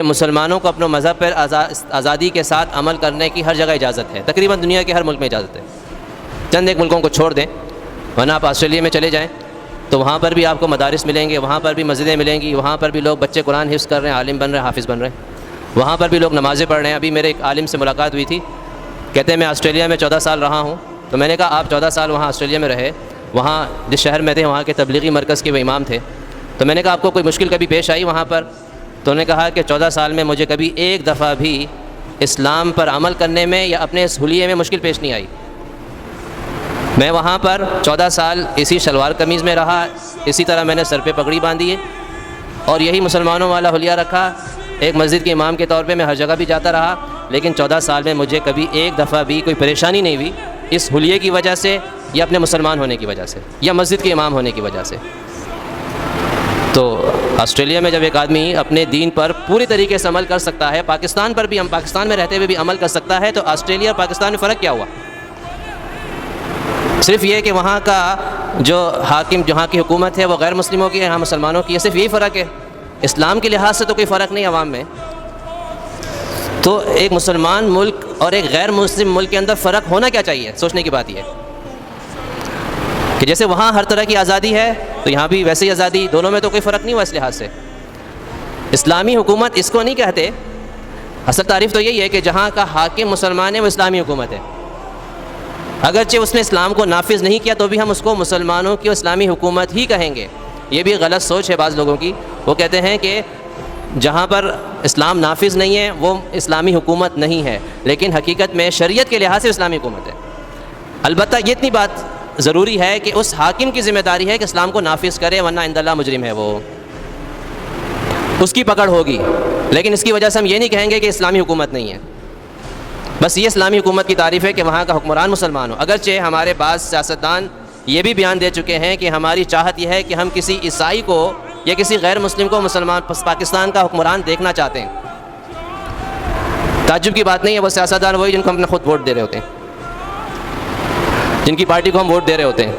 مسلمانوں کو اپنے مذہب پر آزادی کے ساتھ عمل کرنے کی ہر جگہ اجازت ہے، تقریباً دنیا کے ہر ملک میں اجازت ہے، چند ایک ملکوں کو چھوڑ دیں، ورنہ آپ آسٹریلیا میں چلے جائیں تو وہاں پر بھی آپ کو مدارس ملیں گے، وہاں پر بھی مسجدیں ملیں گی، وہاں پر بھی لوگ بچے قرآن حفظ کر رہے ہیں، عالم بن رہے ہیں، حافظ بن رہے ہیں، وہاں پر بھی لوگ نمازیں پڑھ رہے ہیں۔ ابھی میرے ایک عالم سے ملاقات ہوئی تھی، کہتے ہیں میں آسٹریلیا میں 14 سال رہا ہوں، تو میں نے کہا آپ 14 سال وہاں آسٹریلیا میں رہے، وہاں جس شہر میں تھے وہاں کے تبلیغی مرکز کے وہ امام تھے، تو میں نے کہا آپ کو کوئی مشکل کبھی پیش آئی وہاں پر؟ تو انہوں نے کہا کہ 14 سال میں مجھے کبھی ایک دفعہ بھی اسلام پر عمل کرنے میں یا اپنے اس حلیے میں مشکل پیش نہیں آئی۔ میں وہاں پر 14 سال اسی شلوار قمیض میں رہا، اسی طرح میں نے سر پہ پگڑی باندھی ہے اور یہی مسلمانوں والا حلیہ رکھا، ایک مسجد کے امام کے طور پہ میں ہر جگہ بھی جاتا رہا، لیکن 14 سال میں مجھے کبھی ایک دفعہ بھی کوئی پریشانی نہیں ہوئی اس حلیے کی وجہ سے یا اپنے مسلمان ہونے کی وجہ سے یا مسجد کے امام ہونے کی وجہ سے۔ تو آسٹریلیا میں جب ایک آدمی اپنے دین پر پوری طریقے سے عمل کر سکتا ہے، پاکستان پر بھی، ہم پاکستان میں رہتے ہوئے بھی عمل کر سکتا ہے، تو آسٹریلیا اور پاکستان میں فرق کیا ہوا؟ صرف یہ کہ وہاں کا جو حاکم، جہاں کی حکومت ہے وہ غیر مسلموں کی ہے، یہاں مسلمانوں کی ہے، صرف یہی فرق ہے۔ اسلام کے لحاظ سے تو کوئی فرق نہیں عوام میں۔ تو ایک مسلمان ملک اور ایک غیر مسلم ملک کے اندر فرق ہونا کیا چاہیے؟ سوچنے کی بات یہ ہے کہ جیسے وہاں ہر طرح کی آزادی ہے تو یہاں بھی ویسے ہی آزادی، دونوں میں تو کوئی فرق نہیں ہوا اس لحاظ سے۔ اسلامی حکومت اس کو نہیں کہتے، اصل تعریف تو یہی ہے کہ جہاں کا حاکم مسلمان ہے وہ اسلامی حکومت ہے، اگرچہ اس نے اسلام کو نافذ نہیں کیا تو بھی ہم اس کو مسلمانوں کی اسلامی حکومت ہی کہیں گے۔ یہ بھی غلط سوچ ہے بعض لوگوں کی، وہ کہتے ہیں کہ جہاں پر اسلام نافذ نہیں ہے وہ اسلامی حکومت نہیں ہے، لیکن حقیقت میں شریعت کے لحاظ سے اسلامی حکومت ہے۔ البتہ یہ اتنی بات ضروری ہے کہ اس حاکم کی ذمہ داری ہے کہ اسلام کو نافذ کرے، ورنہ عند اللہ مجرم ہے، وہ اس کی پکڑ ہوگی، لیکن اس کی وجہ سے ہم یہ نہیں کہیں گے کہ اسلامی حکومت نہیں ہے۔ بس یہ اسلامی حکومت کی تعریف ہے کہ وہاں کا حکمران مسلمان ہو۔ اگرچہ ہمارے بعض سیاستدان یہ بھی بیان دے چکے ہیں کہ ہماری چاہت یہ ہے کہ ہم کسی عیسائی کو یا کسی غیر مسلم کو مسلمان پاکستان کا حکمران دیکھنا چاہتے ہیں۔ تعجب کی بات نہیں ہے، وہ سیاستدان وہی جن کو ہم نے خود ووٹ دے رہے ہوتے ہیں، جن کی پارٹی کو ہم ووٹ دے رہے ہوتے ہیں۔